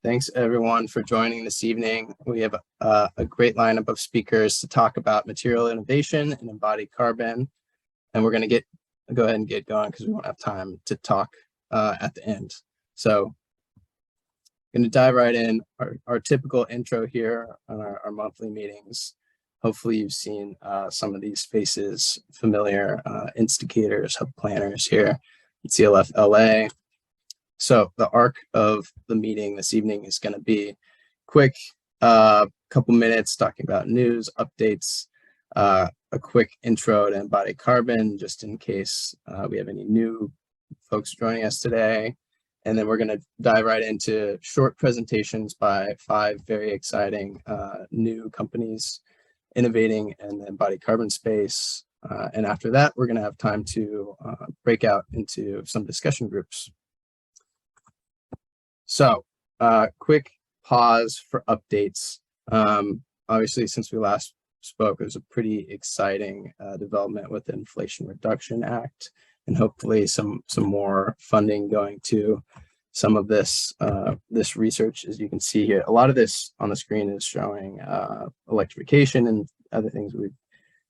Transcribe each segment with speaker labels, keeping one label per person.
Speaker 1: Thanks everyone for joining this evening. We have a great lineup of speakers to talk about material innovation and embodied carbon. And we're going to go ahead and get going because we won't have time to talk at the end. So I'm going to dive right in. Our typical intro here on our monthly meetings. Hopefully you've seen some of these faces familiar, instigators, hub planners here at CLF-LA. So the arc of the meeting this evening is going to be quick, couple minutes talking about news, updates, a quick intro to embodied carbon, just in case we have any new folks joining us today. And then we're going to dive right into short presentations by 5 very exciting new companies innovating in the embodied carbon space. And after that, we're going to have time to break out into some discussion groups. So quick pause for updates. Obviously, since we last spoke, it was a pretty exciting development with the Inflation Reduction Act, and hopefully some more funding going to some of this this research. As you can see here, a lot of this on the screen is showing electrification and other things we've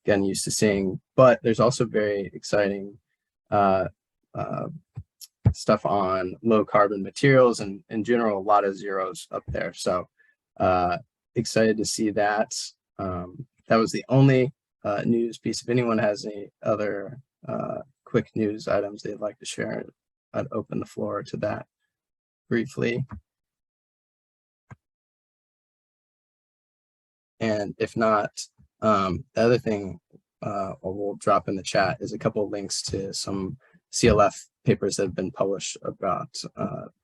Speaker 1: gotten used to seeing, but there's also very exciting stuff on low carbon materials and in general, a lot of zeros up there. So excited to see that. That was the only news piece. If anyone has any other quick news items they'd like to share, I'd open the floor to that briefly. And if not, the other thing we'll drop in the chat is a couple of links to some CLF papers that have been published about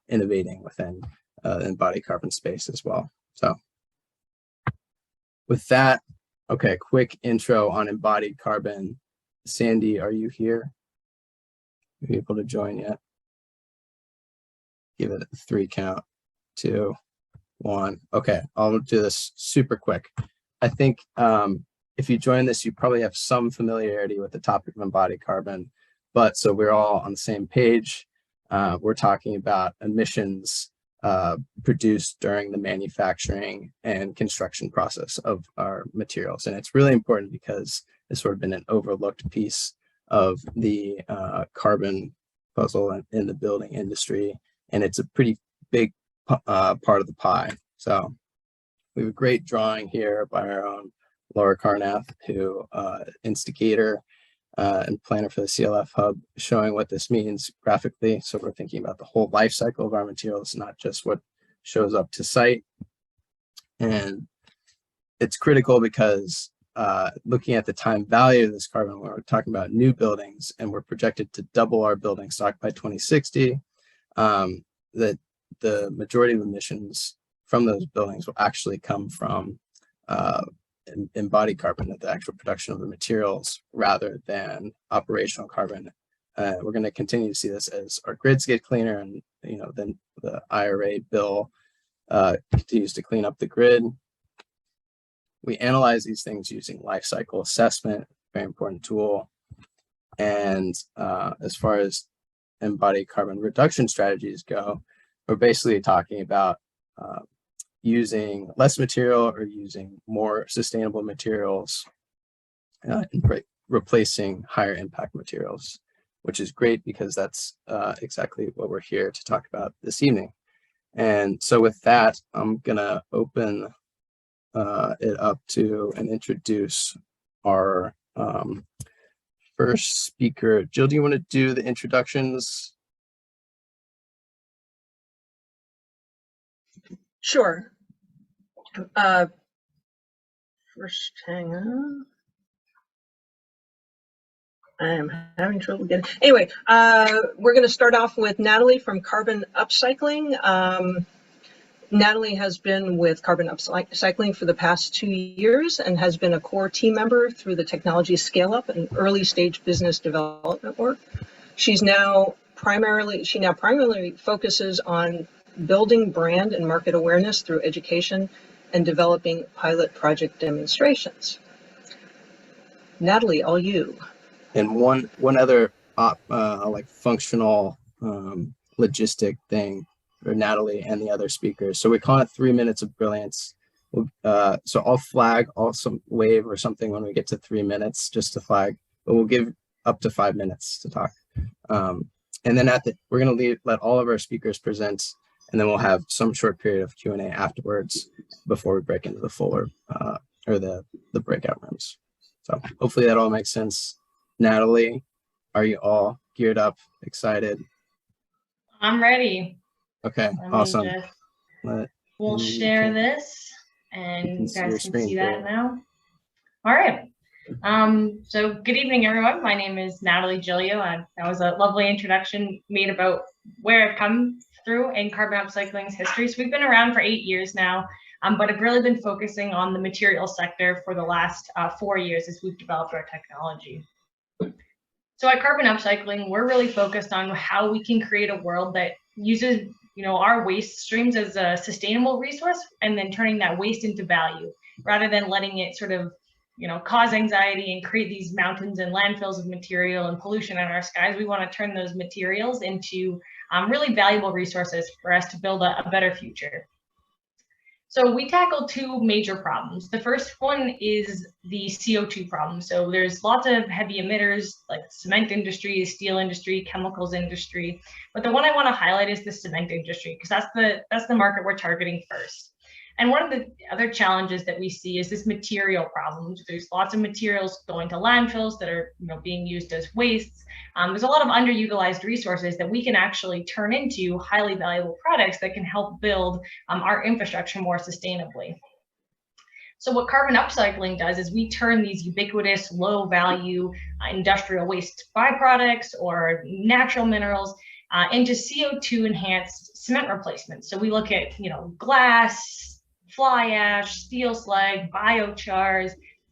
Speaker 1: innovating within the embodied carbon space as well. So with that, okay, quick intro on embodied carbon. Sandy, are you here? Are you able to join yet? Give it a 3 count, 2, 1. Okay, I'll do this super quick. I think if you join this, you probably have some familiarity with the topic of embodied carbon. But so we're all on the same page. We're talking about emissions produced during the manufacturing and construction process of our materials. And it's really important because it's sort of been an overlooked piece of the carbon puzzle in the building industry. And it's a pretty big part of the pie. So we have a great drawing here by our own Laura Carnath, who instigator and planner for the CLF Hub, showing what this means graphically. So we're thinking about the whole life cycle of our materials, not just what shows up to site. And it's critical because looking at the time value of this carbon, when we're talking about new buildings and we're projected to double our building stock by 2060, that the majority of emissions from those buildings will actually come from embodied carbon at the actual production of the materials rather than operational carbon. We're going to continue to see this as our grids get cleaner, and then the IRA bill continues to clean up the grid. We analyze these things using life cycle assessment, very important tool. And as far as embodied carbon reduction strategies go, we're basically talking about using less material or using more sustainable materials and replacing higher impact materials, which is great because that's exactly what we're here to talk about this evening. And so with that, I'm gonna open it up to and introduce our first speaker. Jill, do you want to do the introductions?
Speaker 2: Sure. First, hang on. I am having trouble getting. Anyway, we're going to start off with Natalie from Carbon Upcycling. Natalie has been with Carbon Upcycling for the past 2 years and has been a core team member through the technology scale-up and early stage business development work. She now primarily focuses on building brand and market awareness through education and developing pilot project demonstrations. Natalie, all you.
Speaker 1: And one other like functional logistic thing. or Natalie and the other speakers. So we call it 3 minutes of brilliance. So I'll flag, I'll wave or something when we get to 3 minutes just to flag, but we'll give up to 5 minutes to talk. And then we're going to let all of our speakers present, and then we'll have some short period of Q&A afterwards before we break into the fuller or the breakout rooms. So hopefully that all makes sense. Natalie, are you all geared up, excited?
Speaker 3: I'm ready.
Speaker 1: Okay, awesome.
Speaker 3: We'll share this, and you guys can see that now. All right. So good evening, everyone. My name is Natalie Giglio, and that was a lovely introduction made about where I've come through in carbon upcycling's history. So we've been around for 8 years now, but I've really been focusing on the material sector for the last 4 years as we've developed our technology. So at Carbon Upcycling, we're really focused on how we can create a world that uses, our waste streams as a sustainable resource, and then turning that waste into value, rather than letting it sort of, cause anxiety and create these mountains and landfills of material and pollution in our skies. We want to turn those materials into really valuable resources for us to build a better future. So we tackle two major problems. The first one is the CO2 problem. So there's lots of heavy emitters like cement industry, steel industry, chemicals industry. But the one I want to highlight is the cement industry, because that's the market we're targeting first. And one of the other challenges that we see is this material problem. There's lots of materials going to landfills that are being used as wastes. There's a lot of underutilized resources that we can actually turn into highly valuable products that can help build our infrastructure more sustainably. So what carbon upcycling does is we turn these ubiquitous, low value industrial waste byproducts or natural minerals into CO2 enhanced cement replacements. So we look at, glass, fly ash, steel slag, biochars,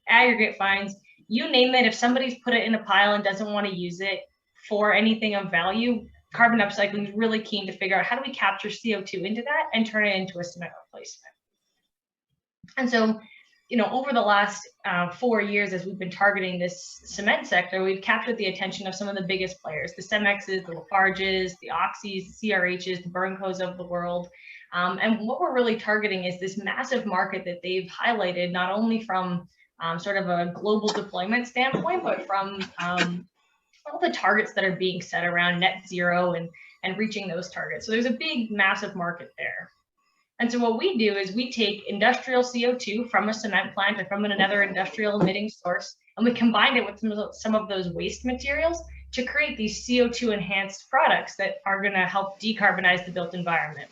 Speaker 3: aggregate fines, you name it. If somebody's put it in a pile and doesn't want to use it for anything of value, carbon upcycling is really keen to figure out how do we capture CO2 into that and turn it into a cement replacement. And so, over the last 4 years, as we've been targeting this cement sector, we've captured the attention of some of the biggest players, the Cemexes, the Lafarges, the Oxys, the CRHs, the Burncos of the world. And what we're really targeting is this massive market that they've highlighted, not only from sort of a global deployment standpoint, but from all the targets that are being set around net zero and reaching those targets. So there's a big, massive market there. And so what we do is we take industrial CO2 from a cement plant or from another industrial emitting source, and we combine it with some of those waste materials to create these CO2 enhanced products that are going to help decarbonize the built environment.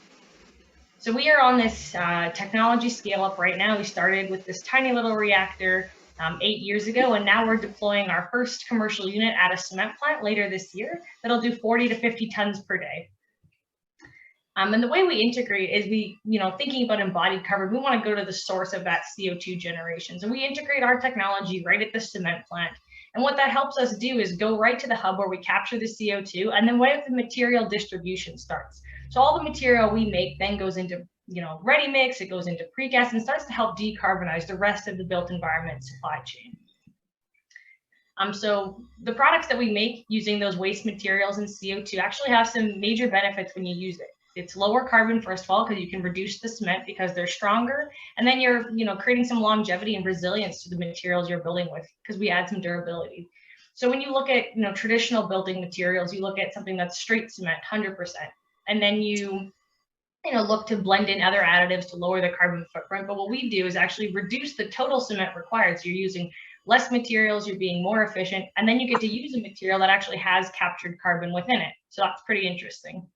Speaker 3: So we are on this technology scale up right now. We started with this tiny little reactor 8 years ago, and now we're deploying our first commercial unit at a cement plant later this year that'll do 40 to 50 tons per day. And the way we integrate is thinking about embodied carbon, we want to go to the source of that CO2 generation. So we integrate our technology right at the cement plant. And what that helps us do is go right to the hub where we capture the CO2, and then right at the material distribution starts. So all the material we make then goes into, ready mix, it goes into precast and starts to help decarbonize the rest of the built environment supply chain. So the products that we make using those waste materials and CO2 actually have some major benefits when you use it. It's lower carbon, first of all, because you can reduce the cement because they're stronger. And then you're, creating some longevity and resilience to the materials you're building with, because we add some durability. So when you look at, traditional building materials, you look at something that's straight cement, 100%. And then you look to blend in other additives to lower the carbon footprint. But what we do is actually reduce the total cement required. So you're using less materials, you're being more efficient, and then you get to use a material that actually has captured carbon within it. So that's pretty interesting.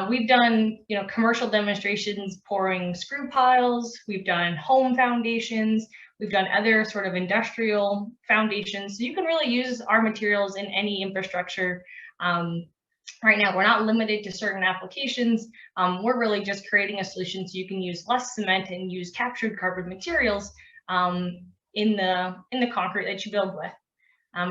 Speaker 3: We've done, commercial demonstrations pouring screw piles. We've done home foundations. We've done other sort of industrial foundations. So you can really use our materials in any infrastructure. Right now, we're not limited to certain applications. We're really just creating a solution so you can use less cement and use captured carbon materials in the concrete that you build with.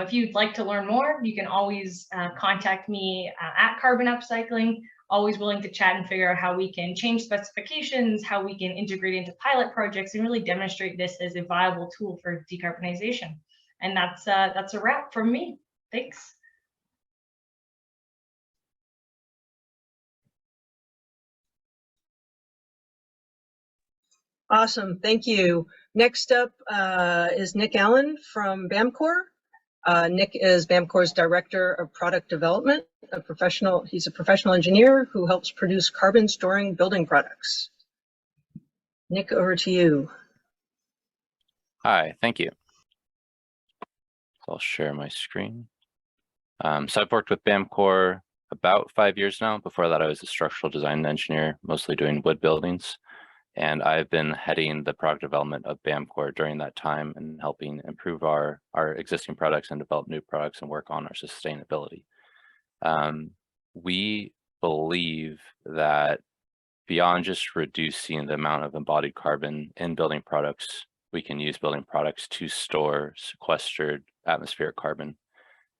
Speaker 3: If you'd like to learn more, you can always contact me at Carbon Upcycling. Always willing to chat and figure out how we can change specifications, how we can integrate into pilot projects and really demonstrate this as a viable tool for decarbonization. And that's a wrap from me. Thanks.
Speaker 2: Awesome, thank you. Next up is Nich Allan from Bamcore. Nich is Bamcore's Director of Product Development, he's a professional engineer who helps produce carbon storing building products. Nich, over to you.
Speaker 4: Hi, thank you. I'll share my screen. So I've worked with Bamcore about 5 years now. Before that, I was a structural design engineer, mostly doing wood buildings. And I've been heading the product development of Bamcore during that time and helping improve our existing products and develop new products and work on our sustainability. We believe that beyond just reducing the amount of embodied carbon in building products, we can use building products to store sequestered atmospheric carbon,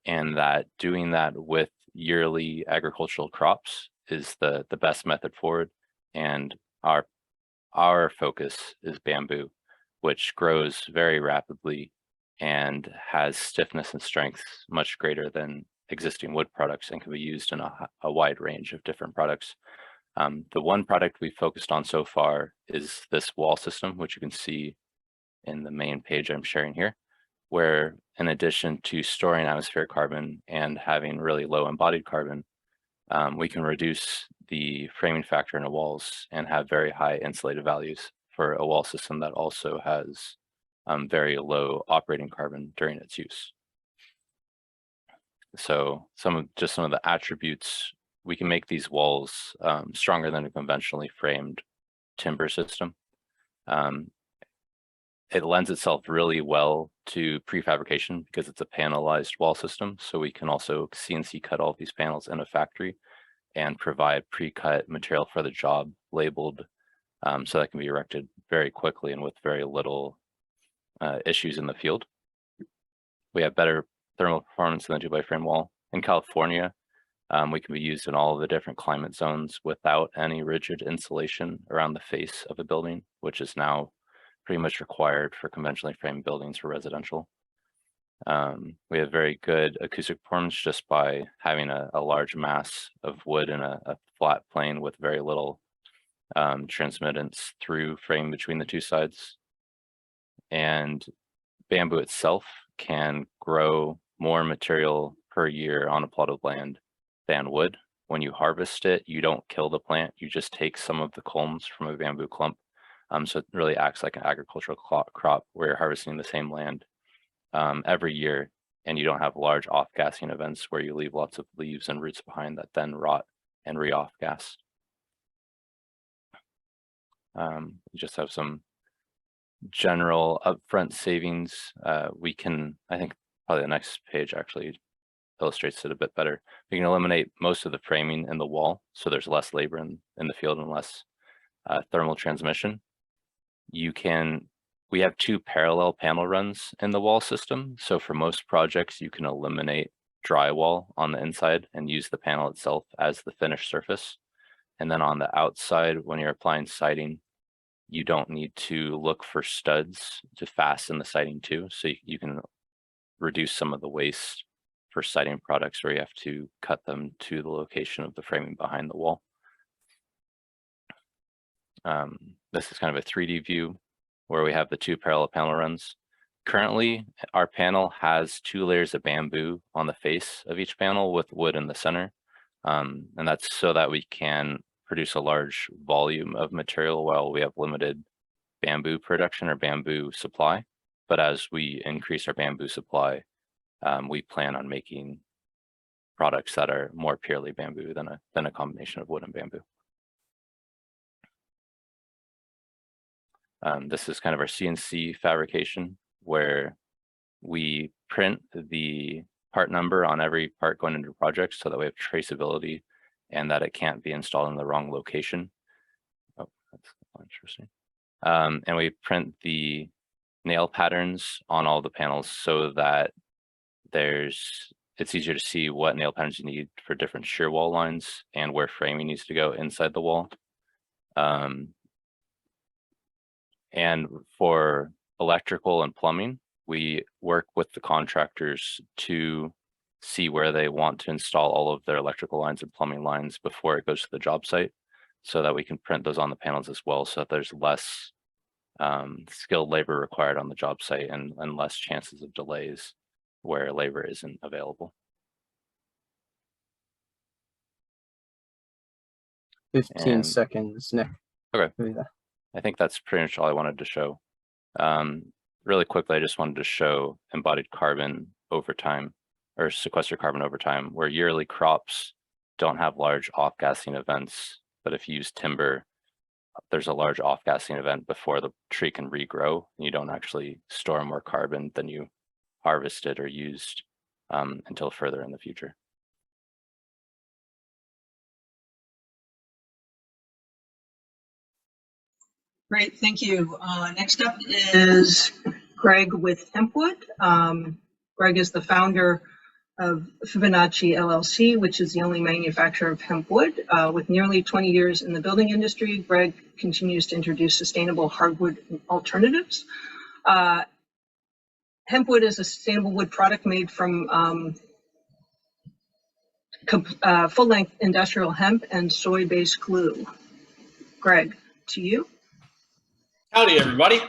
Speaker 4: and that doing that with yearly agricultural crops is the best method forward. And our focus is bamboo, which grows very rapidly and has stiffness and strength much greater than existing wood products and can be used in a wide range of different products. The one product we focused on so far is this wall system, which you can see in the main page I'm sharing here, where in addition to storing atmospheric carbon and having really low embodied carbon, we can reduce the framing factor in the walls and have very high insulated values for a wall system that also has very low operating carbon during its use. So some of the attributes, we can make these walls stronger than a conventionally framed timber system. It lends itself really well to prefabrication because it's a panelized wall system. So we can also CNC cut all of these panels in a factory and provide pre-cut material for the job labeled, so that can be erected very quickly and with very little issues in the field. We have better thermal performance than the 2x-frame wall. In California, we can be used in all of the different climate zones without any rigid insulation around the face of a building, which is now pretty much required for conventionally framed buildings for residential. We have very good acoustic performance just by having a large mass of wood in a flat plane with very little transmittance through frame between the two sides. And bamboo itself can grow more material per year on a plot of land than wood. When you harvest it, you don't kill the plant, you just take some of the culms from a bamboo clump. So it really acts like an agricultural crop where you're harvesting the same land every year, and you don't have large off-gassing events where you leave lots of leaves and roots behind that then rot and re-off-gas. We just have some general upfront savings. We can, I think probably the next page actually illustrates it a bit better. We can eliminate most of the framing in the wall, so there's less labor in the field and less thermal transmission. We have 2 parallel panel runs in the wall system. So for most projects, you can eliminate drywall on the inside and use the panel itself as the finished surface. And then on the outside, when you're applying siding, you don't need to look for studs to fasten the siding to. So you can reduce some of the waste for siding products where you have to cut them to the location of the framing behind the wall. This is kind of a 3D view where we have the 2 parallel panel runs. Currently, our panel has 2 layers of bamboo on the face of each panel with wood in the center. And that's so that we can produce a large volume of material while we have limited bamboo production or bamboo supply. But as we increase our bamboo supply, we plan on making products that are more purely bamboo than a combination of wood and bamboo. This is kind of our CNC fabrication where we print the part number on every part going into a project so that we have traceability and that it can't be installed in the wrong location. Oh, that's interesting. And we print the nail patterns on all the panels so that it's easier to see what nail patterns you need for different shear wall lines and where framing needs to go inside the wall. And for electrical and plumbing, we work with the contractors to see where they want to install all of their electrical lines and plumbing lines before it goes to the job site, so that we can print those on the panels as well, so that there's less skilled labor required on the job site and less chances of delays where labor isn't available.
Speaker 1: 15 seconds, Nick.
Speaker 4: Okay. I think that's pretty much all I wanted to show. Really quickly, I just wanted to show embodied carbon over time, or sequestered carbon over time, where yearly crops don't have large off-gassing events, but if you use timber, there's a large off-gassing event before the tree can regrow, and you don't actually store more carbon than you harvested or used until further in the future.
Speaker 2: Great, thank you. Next up is Greg with HempWood. Greg is the founder of Fibonacci LLC, which is the only manufacturer of hempwood. With nearly 20 years in the building industry, Greg continues to introduce sustainable hardwood alternatives. Hempwood is a sustainable wood product made from full-length industrial hemp and soy-based glue. Greg, to you.
Speaker 5: Howdy, everybody.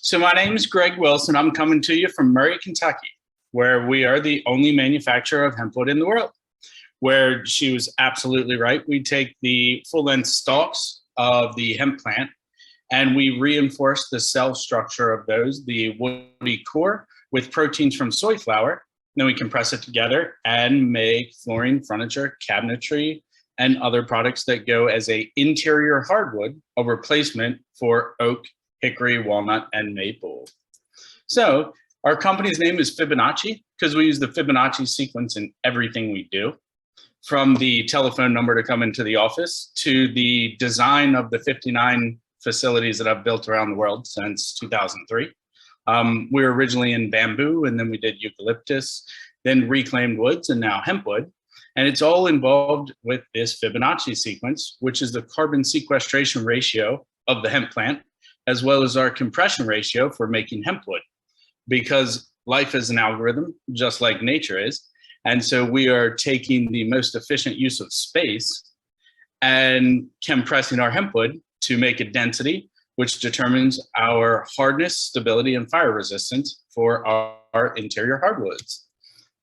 Speaker 5: So my name is Greg Wilson. I'm coming to you from Murray, Kentucky, where we are the only manufacturer of hempwood in the world. Where she was absolutely right. We take the full-length stalks of the hemp plant and we reinforce the cell structure of those, the woody core, with proteins from soy flour. Then we compress it together and make flooring, furniture, cabinetry, and other products that go as a interior hardwood, a replacement for oak, hickory, walnut, and maple. So our company's name is Fibonacci because we use the Fibonacci sequence in everything we do, from the telephone number to come into the office to the design of the 59 facilities that I've built around the world since 2003. We were originally in bamboo, and then we did eucalyptus, then reclaimed woods, and now hempwood. And it's all involved with this Fibonacci sequence, which is the carbon sequestration ratio of the hemp plant, as well as our compression ratio for making hempwood. Because life is an algorithm, just like nature is. And so we are taking the most efficient use of space and compressing our hempwood to make a density, which determines our hardness, stability, and fire resistance for our interior hardwoods.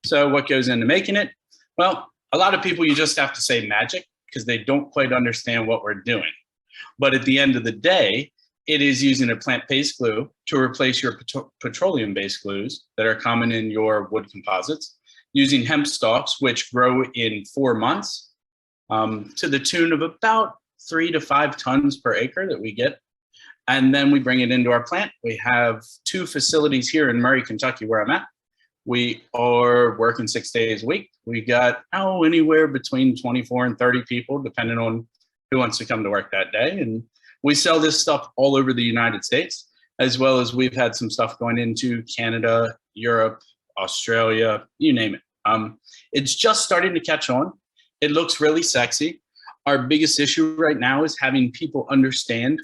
Speaker 5: So what goes into making it? Well, a lot of people, you just have to say magic because they don't quite understand what we're doing. But at the end of the day, it is using a plant-based glue to replace your petroleum-based glues that are common in your wood composites, using hemp stalks, which grow in 4 months to the tune of about 3 to 5 tons per acre that we get. And then we bring it into our plant. We have 2 facilities here in Murray, Kentucky, where I'm at. We are working 6 days a week. We got anywhere between 24 and 30 people, depending on who wants to come to work that day. And we sell this stuff all over the United States, as well as we've had some stuff going into Canada, Europe, Australia, you name it. It's just starting to catch on. It looks really sexy. Our biggest issue right now is having people understand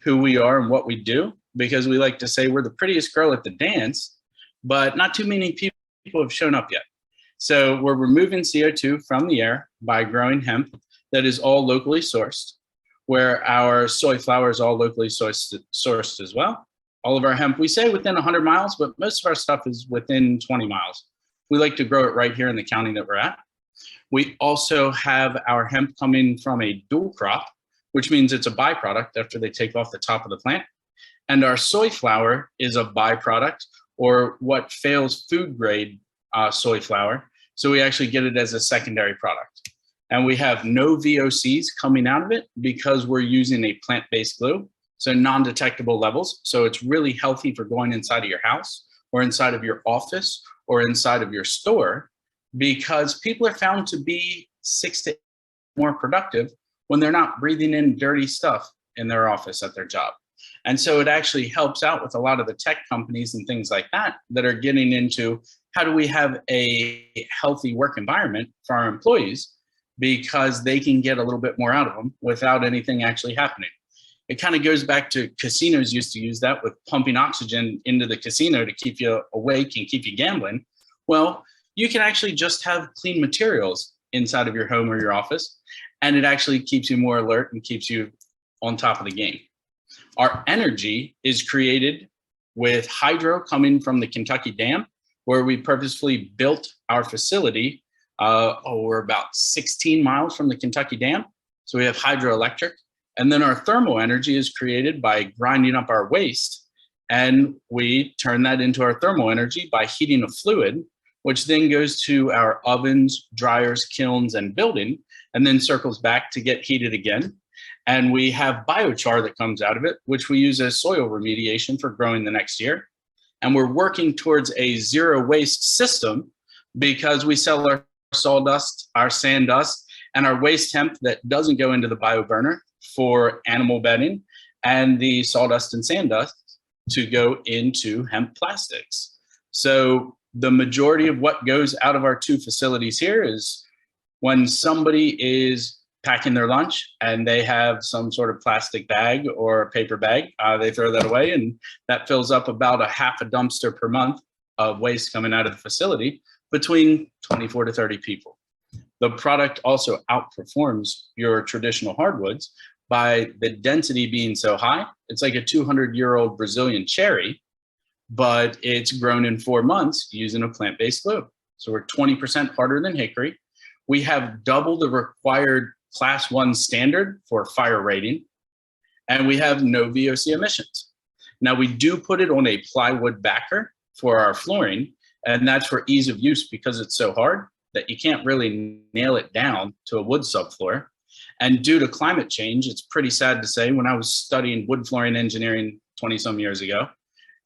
Speaker 5: who we are and what we do, because we like to say we're the prettiest girl at the dance, but not too many people have shown up yet. So we're removing CO2 from the air by growing hemp that is all locally sourced, where our soy flour is all locally sourced as well. All of our hemp, we say within 100 miles, but most of our stuff is within 20 miles. We like to grow it right here in the county that we're at. We also have our hemp coming from a dual crop, which means it's a byproduct after they take off the top of the plant. And our soy flour is a byproduct, or what fails food grade soy flour. So we actually get it as a secondary product. And we have no VOCs coming out of it because we're using a plant-based glue, so non-detectable levels. So it's really healthy for going inside of your house or inside of your office or inside of your store, because people are found to be 6 to 8 more productive when they're not breathing in dirty stuff in their office at their job. And so it actually helps out with a lot of the tech companies and things like that that are getting into how do we have a healthy work environment for our employees, because they can get a little bit more out of them without anything actually happening. It kind of goes back to casinos used to use that with pumping oxygen into the casino to keep you awake and keep you gambling. Well, you can actually just have clean materials inside of your home or your office, and it actually keeps you more alert and keeps you on top of the game. Our energy is created with hydro coming from the Kentucky Dam, where we purposefully built our facility. We're about 16 miles from the Kentucky Dam, so we have hydroelectric. And then our thermal energy is created by grinding up our waste, and we turn that into our thermal energy by heating a fluid, which then goes to our ovens, dryers, kilns, and building, and then circles back to get heated again. And we have biochar that comes out of it, which we use as soil remediation for growing the next year. And we're working towards a zero waste system because we sell our sawdust, our sand dust, and our waste hemp that doesn't go into the bioburner for animal bedding, and the sawdust and sand dust to go into hemp plastics. So the majority of what goes out of our two facilities here is when somebody is packing their lunch and they have some sort of plastic bag or paper bag, they throw that away, and that fills up about a half a dumpster per month of waste coming out of the facility between 24 to 30 people. The product also outperforms your traditional hardwoods by the density being so high. It's like a 200-year-old Brazilian cherry, but it's grown in 4 months using a plant-based glue. So we're 20% harder than hickory. We have double the required Class 1 standard for fire rating, and we have no VOC emissions. Now, we do put it on a plywood backer for our flooring, and that's for ease of use because it's so hard that you can't really nail it down to a wood subfloor. And due to climate change, it's pretty sad to say, when I was studying wood flooring engineering 20-some years ago,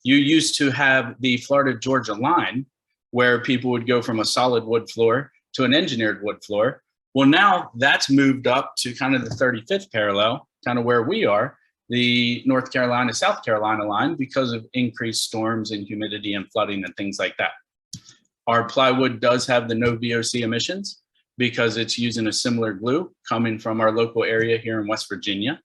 Speaker 5: you used to have the Florida-Georgia line where people would go from a solid wood floor to an engineered wood floor. Well, now that's moved up to kind of the 35th parallel, kind of where we are, the North Carolina, South Carolina line, because of increased storms and humidity and flooding and things like that. Our plywood does have the no VOC emissions because it's using a similar glue coming from our local area here in West Virginia.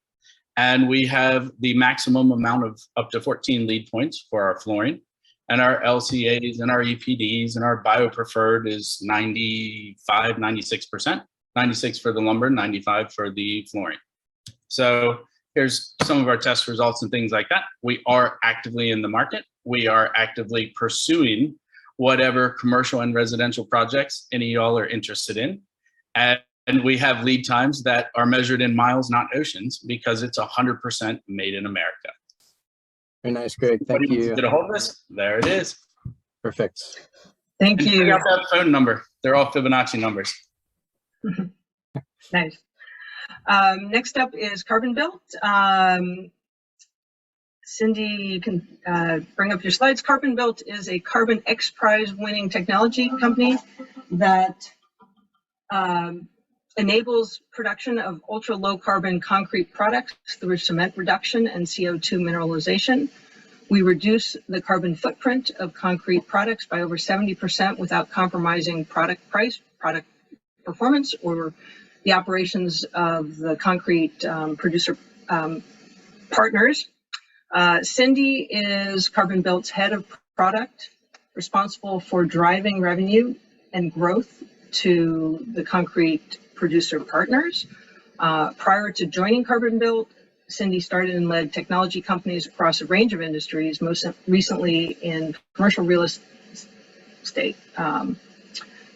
Speaker 5: And we have the maximum amount of up to 14 lead points for our flooring. And our LCAs and our EPDs and our biopreferred is 95, 96%. 96 for the lumber, 95 for the flooring. So here's some of our test results and things like that. We are actively in the market. We are actively pursuing whatever commercial and residential projects any of y'all are interested in. And we have lead times that are measured in miles, not oceans, because it's 100% made in America.
Speaker 1: Very nice, Greg. Thank you.
Speaker 5: Get a hold of us. There it is.
Speaker 1: Perfect.
Speaker 2: Thank you.
Speaker 5: Check out that phone number. They're all Fibonacci numbers.
Speaker 2: Nice. Next up is CarbonBuilt. Cindy, you can bring up your slides. CarbonBuilt is a Carbon X Prize winning technology company that enables production of ultra low carbon concrete products through cement reduction and CO2 mineralization. We reduce the carbon footprint of concrete products by over 70% without compromising product price, product performance, or the operations of the concrete producer partners. Cindy is CarbonBuilt's head of product, responsible for driving revenue and growth to the concrete producer partners. Prior to joining CarbonBuilt, Cindy started and led technology companies across a range of industries, most recently in commercial real estate.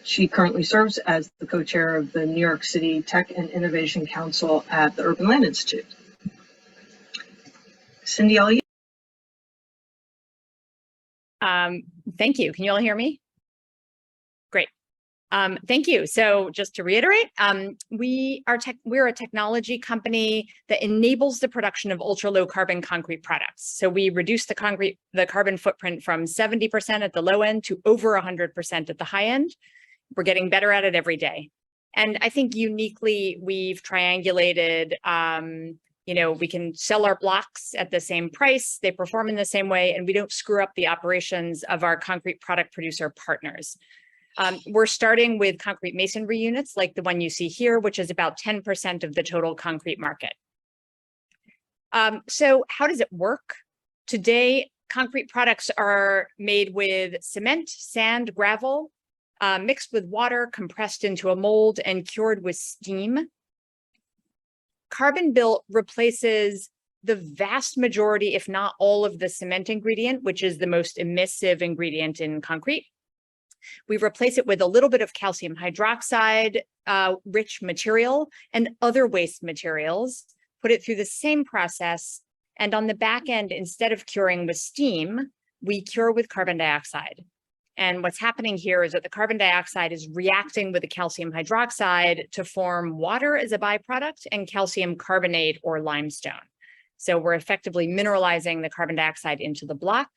Speaker 2: She currently serves as the co-chair of the New York City Tech and Innovation Council at the Urban Land Institute. Cindy, all you.
Speaker 6: Thank you. Can you all hear me? Great. Thank you. So just to reiterate, we're a technology company that enables the production of ultra low carbon concrete products. So we reduce the carbon footprint from 70% at the low end to over 100% at the high end. We're getting better at it every day. And I think uniquely we've triangulated, we can sell our blocks at the same price, they perform in the same way, and we don't screw up the operations of our concrete product producer partners. We're starting with concrete masonry units like the one you see here, which is about 10% of the total concrete market. So how does it work? Today, concrete products are made with cement, sand, gravel, mixed with water, compressed into a mold, and cured with steam. CarbonBuilt replaces the vast majority, if not all of the cement ingredient, which is the most emissive ingredient in concrete. We replace it with a little bit of calcium hydroxide rich material and other waste materials, put it through the same process. And on the back end, instead of curing with steam, we cure with carbon dioxide. And what's happening here is that the carbon dioxide is reacting with the calcium hydroxide to form water as a byproduct and calcium carbonate or limestone. So we're effectively mineralizing the carbon dioxide into the block.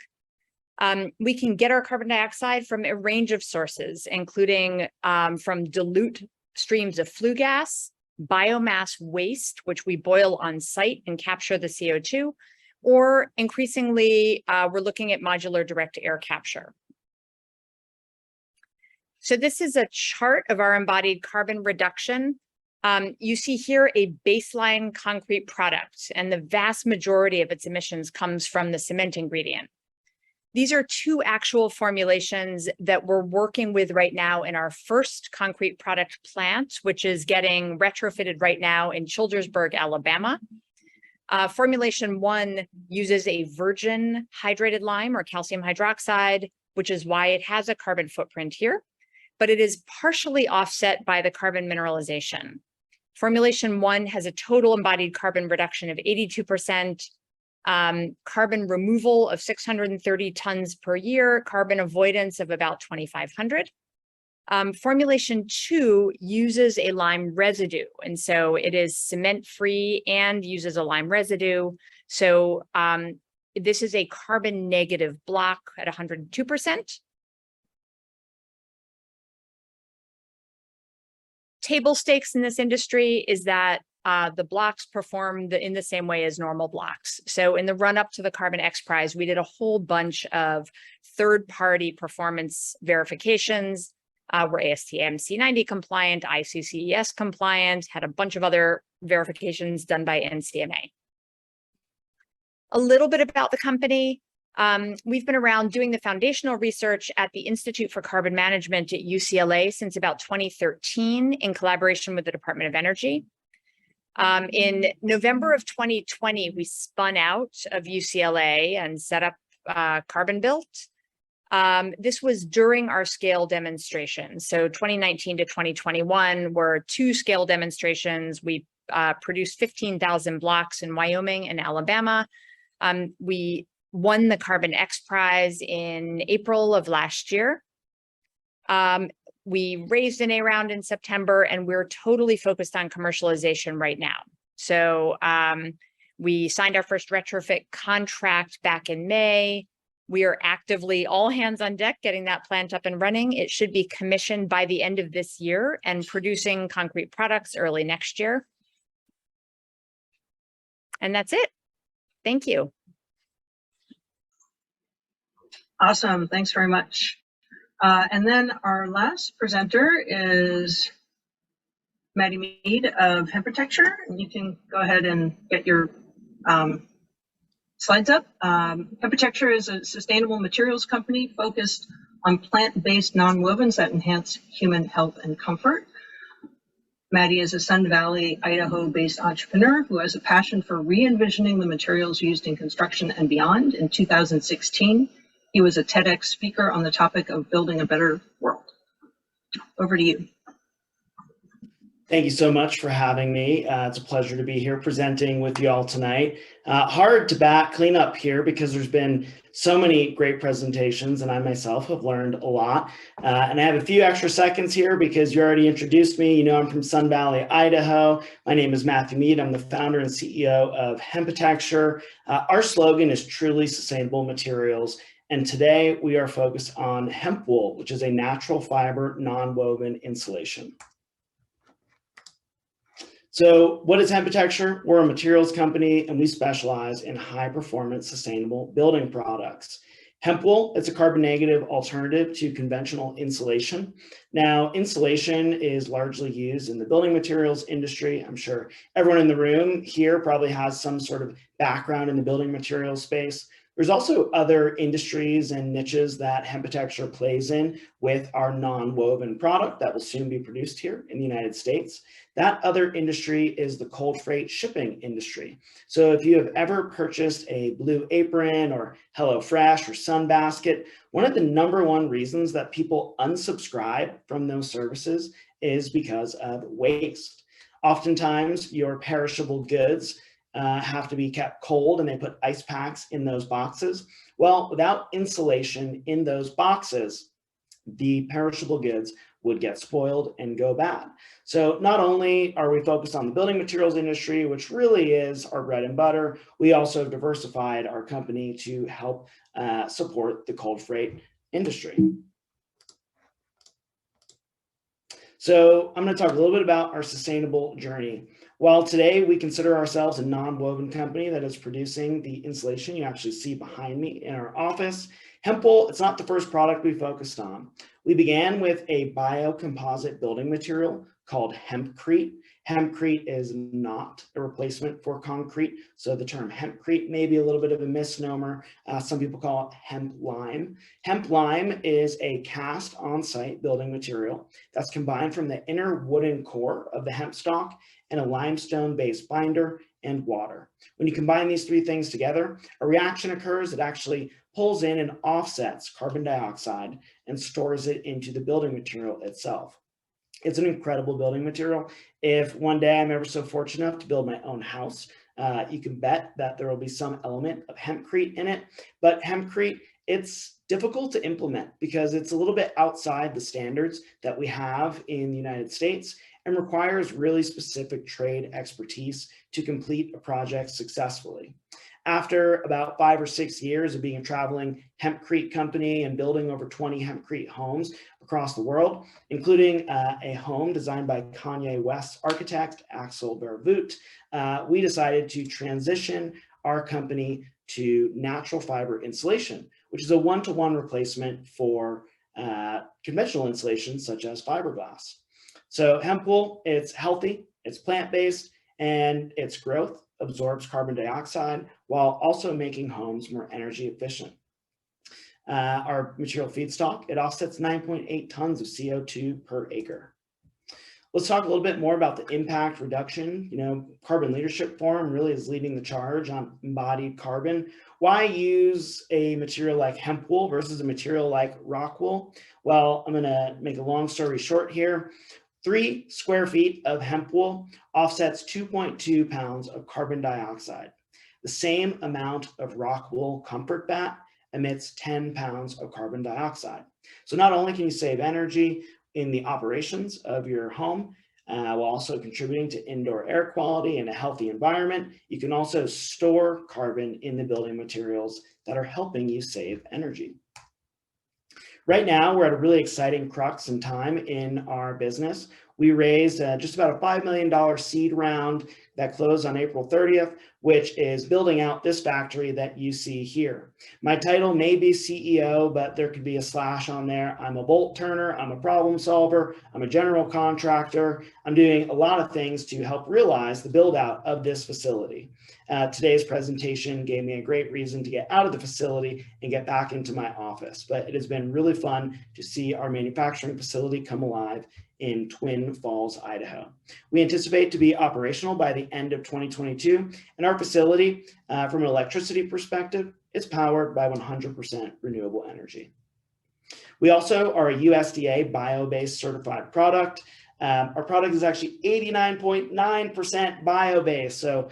Speaker 6: We can get our carbon dioxide from a range of sources, including from dilute streams of flue gas, biomass waste, which we boil on site and capture the CO2, or increasingly, we're looking at modular direct air capture. So this is a chart of our embodied carbon reduction. You see here a baseline concrete product, and the vast majority of its emissions comes from the cement ingredient. These are two actual formulations that we're working with right now in our first concrete product plant, which is getting retrofitted right now in Childersburg, Alabama. Formulation 1 uses a virgin hydrated lime or calcium hydroxide, which is why it has a carbon footprint here, but it is partially offset by the carbon mineralization. Formulation 1 has a total embodied carbon reduction of 82%, carbon removal of 630 tons per year, carbon avoidance of about 2,500. Formulation 2 uses a lime residue, and so it is cement-free and uses a lime residue. So this is a carbon negative block at 102%. Table stakes in this industry is that the blocks perform in the same way as normal blocks. So in the run up to the Carbon X Prize, we did a whole bunch of third-party performance verifications. We're ASTM C90 compliant, ICCES compliant, had a bunch of other verifications done by NCMA. A little bit about the company. We've been around doing the foundational research at the Institute for Carbon Management at UCLA since about 2013 in collaboration with the Department of Energy. In November of 2020, we spun out of UCLA and set up CarbonBuilt. This was during our scale demonstration. So 2019 to 2021 were 2 scale demonstrations. We produced 15,000 blocks in Wyoming and Alabama. We won the Carbon X Prize in April of last year. We raised an A round in September, and we're totally focused on commercialization right now. So we signed our first retrofit contract back in May. We are actively all hands on deck getting that plant up and running. It should be commissioned by the end of this year and producing concrete products early next year. And that's it. Thank you.
Speaker 2: Awesome. Thanks very much. And then our last presenter is Maddie Mead of Hempitecture. And you can go ahead and get your slides up. Hempitecture is a sustainable materials company focused on plant-based nonwovens that enhance human health and comfort. Maddie is a Sun Valley, Idaho-based entrepreneur who has a passion for re-envisioning the materials used in construction and beyond. In 2016, he was a TEDx speaker on the topic of building a better world. Over to you.
Speaker 7: Thank you so much for having me. It's a pleasure to be here presenting with you all tonight. Hard to clean up here because there's been so many great presentations and I myself have learned a lot. And I have a few extra seconds here because you already introduced me. You know, I'm from Sun Valley, Idaho. My name is Matthew Mead. I'm the founder and CEO of Hempitecture. Our slogan is truly sustainable materials. And today we are focused on hemp wool, which is a natural fiber non-woven insulation. So what is Hempitecture? We're a materials company and we specialize in high performance sustainable building products. Hemp wool, it's a carbon negative alternative to conventional insulation. Now, insulation is largely used in the building materials industry. I'm sure everyone in the room here probably has some sort of background in the building materials space. There's also other industries and niches that Hempitecture plays in with our non-woven product that will soon be produced here in the United States. That other industry is the cold freight shipping industry. So if you have ever purchased a Blue Apron or HelloFresh or Sunbasket, one of the #1 reasons that people unsubscribe from those services is because of waste. Oftentimes, your perishable goods have to be kept cold, and they put ice packs in those boxes. Well, without insulation in those boxes, the perishable goods would get spoiled and go bad. So not only are we focused on the building materials industry, which really is our bread and butter, we also have diversified our company to help support the cold freight industry. So I'm going to talk a little bit about our sustainable journey. While today we consider ourselves a non-woven company that is producing the insulation you actually see behind me in our office, HempWood, it's not the first product we focused on. We began with a biocomposite building material called hempcrete. Hempcrete is not a replacement for concrete, so the term hempcrete may be a little bit of a misnomer. Some people call it hemp lime. Hemp lime is a cast on-site building material that's combined from the inner wooden core of the hemp stalk and a limestone-based binder and water. When you combine these three things together, a reaction occurs that actually pulls in and offsets carbon dioxide and stores it into the building material itself. It's an incredible building material. If one day I'm ever so fortunate enough to build my own house, you can bet that there will be some element of hempcrete in it. But hempcrete, it's difficult to implement because it's a little bit outside the standards that we have in the United States and requires really specific trade expertise to complete a project successfully. After about 5 or 6 years of being a traveling hempcrete company and building over 20 hempcrete homes across the world, including a home designed by Kanye West's architect, Axel Vervoet, we decided to transition our company to natural fiber insulation, which is a one-to-one replacement for conventional insulation such as fiberglass. So HempWood, it's healthy, it's plant-based, and its growth absorbs carbon dioxide while also making homes more energy efficient. Our material feedstock, it offsets 9.8 tons of CO2 per acre. Let's talk a little bit more about the impact reduction. You know, Carbon Leadership Forum really is leading the charge on embodied carbon. Why use a material like hemp wool versus a material like rock wool? Well, I'm going to make a long story short here. 3 square feet of hemp wool offsets 2.2 pounds of carbon dioxide. The same amount of rock wool comfort bat emits 10 pounds of carbon dioxide. So not only can you save energy in the operations of your home, while also contributing to indoor air quality and a healthy environment, you can also store carbon in the building materials that are helping you save energy. Right now, we're at a really exciting crux in time in our business. We raised just about a $5 million seed round that closed on April 30th, which is building out this factory that you see here. My title may be CEO, but there could be a slash on there. I'm a bolt turner, I'm a problem solver, I'm a general contractor. I'm doing a lot of things to help realize the build out of this facility. Today's presentation gave me a great reason to get out of the facility and get back into my office, but it has been really fun to see our manufacturing facility come alive in Twin Falls, Idaho. We anticipate to be operational by the end of 2022, and our facility, from an electricity perspective, is powered by 100% renewable energy. We also are a USDA bio-based certified product. Our product is actually 89.9% bio-based, so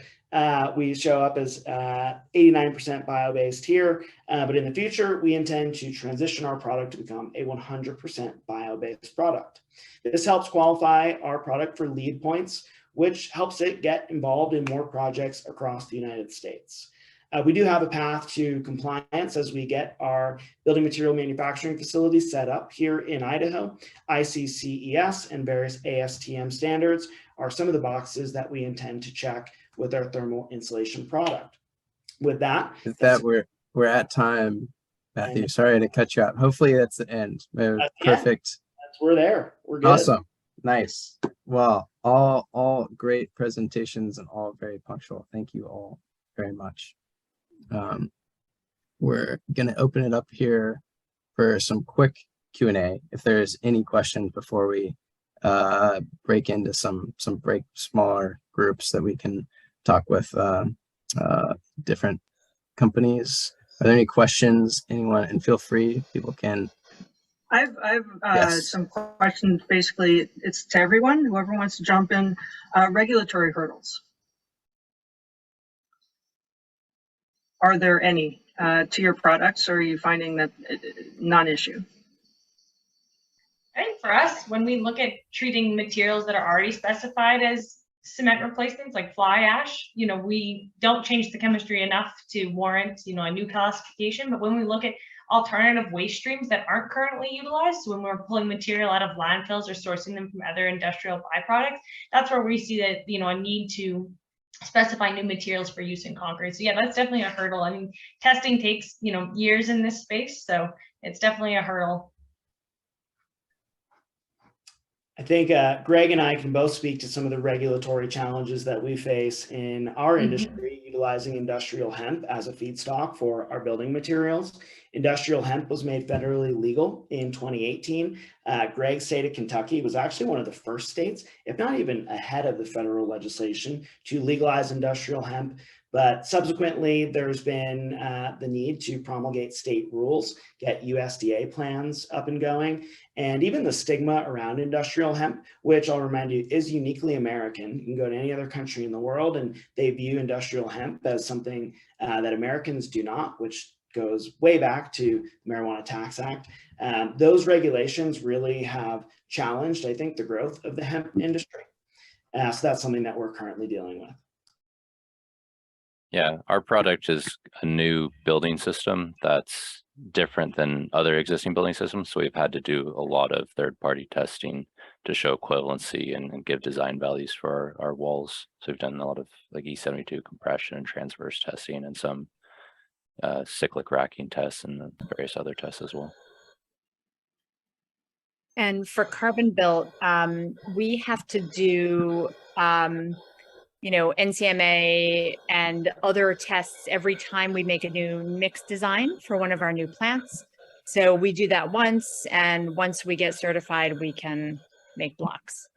Speaker 7: we show up as 89% bio-based here, but in the future, we intend to transition our product to become a 100% bio-based product. This helps qualify our product for LEED points, which helps it get involved in more projects across the United States. We do have a path to compliance as we get our building material manufacturing facility set up here in Idaho. ICCES and various ASTM standards are some of the boxes that we intend to check with our thermal insulation product. With that,
Speaker 1: we're at time, Matthew. Sorry to cut you out. Hopefully that's the end. Perfect.
Speaker 7: We're there. We're good.
Speaker 1: Awesome. Nice. Well, all great presentations and all very punctual. Thank you all very much. we're going to open it up here for some quick Q&A. If there's any questions before we break into some smaller groups that we can talk with different companies. Are there any questions, anyone? And feel free, people can.
Speaker 2: I've
Speaker 1: Yes.
Speaker 2: some questions. Basically, it's to everyone, whoever wants to jump in. Regulatory hurdles. Are there any to your products, or are you finding that non-issue?
Speaker 3: I think for us, when we look at treating materials that are already specified as cement replacements, like fly ash, we don't change the chemistry enough to warrant, a new classification. But when we look at alternative waste streams that aren't currently utilized, so when we're pulling material out of landfills or sourcing them from other industrial byproducts, that's where we see that, a need to specify new materials for use in concrete. So yeah, that's definitely a hurdle. I mean, testing takes, years in this space. So it's definitely a hurdle.
Speaker 7: I think Greg and I can both speak to some of the regulatory challenges that we face in our industry, utilizing industrial hemp as a feedstock for our building materials. Industrial hemp was made federally legal in 2018. Greg's state of Kentucky was actually one of the first states, if not even ahead of the federal legislation, to legalize industrial hemp. But subsequently, there's been the need to promulgate state rules, get USDA plans up and going, and even the stigma around industrial hemp, which I'll remind you is uniquely American. You can go to any other country in the world and they view industrial hemp as something that Americans do not, which goes way back to the Marijuana Tax Act. Those regulations really have challenged, I think, the growth of the hemp industry. So that's something that we're currently dealing with.
Speaker 4: Yeah, our product is a new building system that's different than other existing building systems. So we've had to do a lot of third-party testing to show equivalency and give design values for our walls. So we've done a lot of like E72 compression and transverse testing and some cyclic racking tests and various other tests as well.
Speaker 6: And for CarbonBuilt, we have to do NCMA and other tests every time we make a new mix design for one of our new plants. So we do that once, and once we get certified, we can make blocks.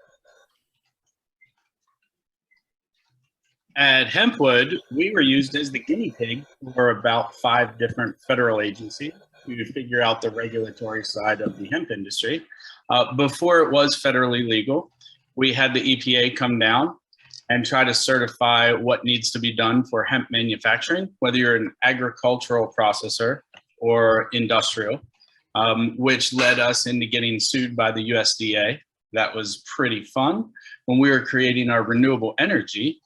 Speaker 5: At HempWood, we were used as the guinea pig for about 5 different federal agencies to figure out the regulatory side of the hemp industry. Before it was federally legal, we had the EPA come down and try to certify what needs to be done for hemp manufacturing, whether you're an agricultural processor or industrial, which led us into getting sued by the USDA. That was pretty fun. When we were creating our renewable energy,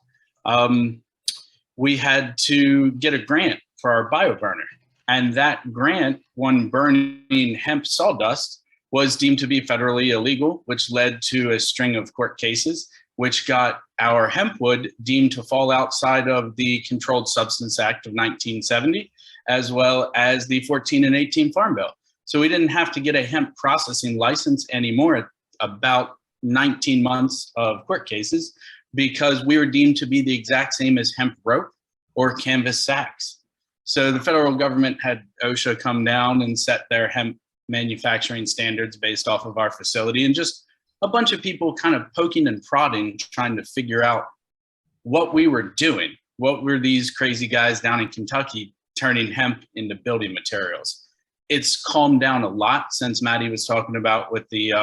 Speaker 5: we had to get a grant for our bioburner. And that grant, when burning hemp sawdust, was deemed to be federally illegal, which led to a string of court cases, which got our HempWood deemed to fall outside of the Controlled Substance Act of 1970, as well as the 14 and 18 Farm Bill. So we didn't have to get a hemp processing license anymore, about 19 months of court cases, because we were deemed to be the exact same as hemp rope or canvas sacks. So the federal government had OSHA come down and set their hemp manufacturing standards based off of our facility, and just a bunch of people kind of poking and prodding, trying to figure out what we were doing. What were these crazy guys down in Kentucky turning hemp into building materials? It's calmed down a lot since Maddie was talking about with the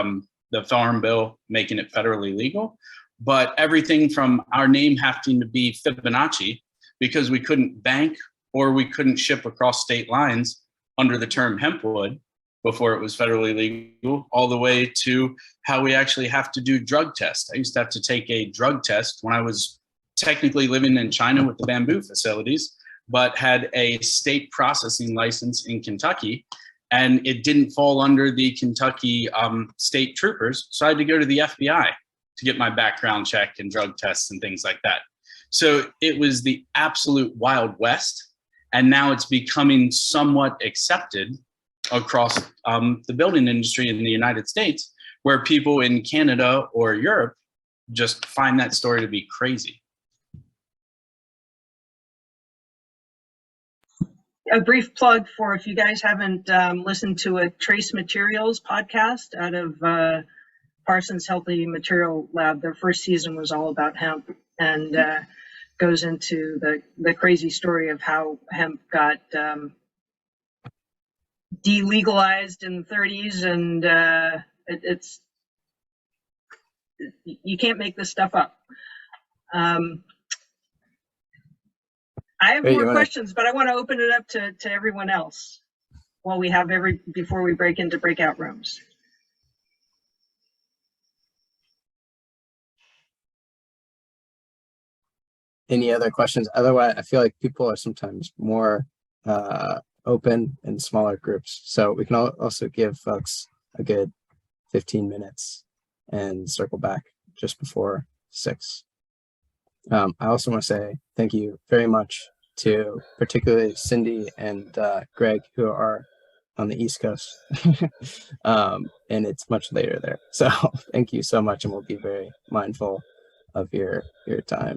Speaker 5: Farm Bill making it federally legal. But everything from our name having to be Fibonacci because we couldn't bank or we couldn't ship across state lines under the term HempWood before it was federally legal, all the way to how we actually have to do drug tests. I used to have to take a drug test when I was technically living in China with the bamboo facilities, but had a state processing license in Kentucky, and it didn't fall under the Kentucky state troopers. So I had to go to the FBI to get my background check and drug tests and things like that. So it was the absolute Wild West, and now it's becoming somewhat accepted across the building industry in the United States, where people in Canada or Europe just find that story to be crazy.
Speaker 2: A brief plug for if you guys haven't listened to a Trace Materials podcast out of Parsons Healthy Material Lab. Their first season was all about hemp and goes into the crazy story of how hemp got delegalized in the 30s, and it's you can't make this stuff up. I have more questions, but I want to open it up to everyone else while we have before we break into breakout rooms.
Speaker 1: Any other questions? Otherwise, I feel like people are sometimes more open in smaller groups. So we can also give folks a good 15 minutes and circle back just before 6. I also want to say thank you very much to particularly Cindy and Greg, who are on the East Coast. And it's much later there. So thank you so much, and we'll be very mindful of your time.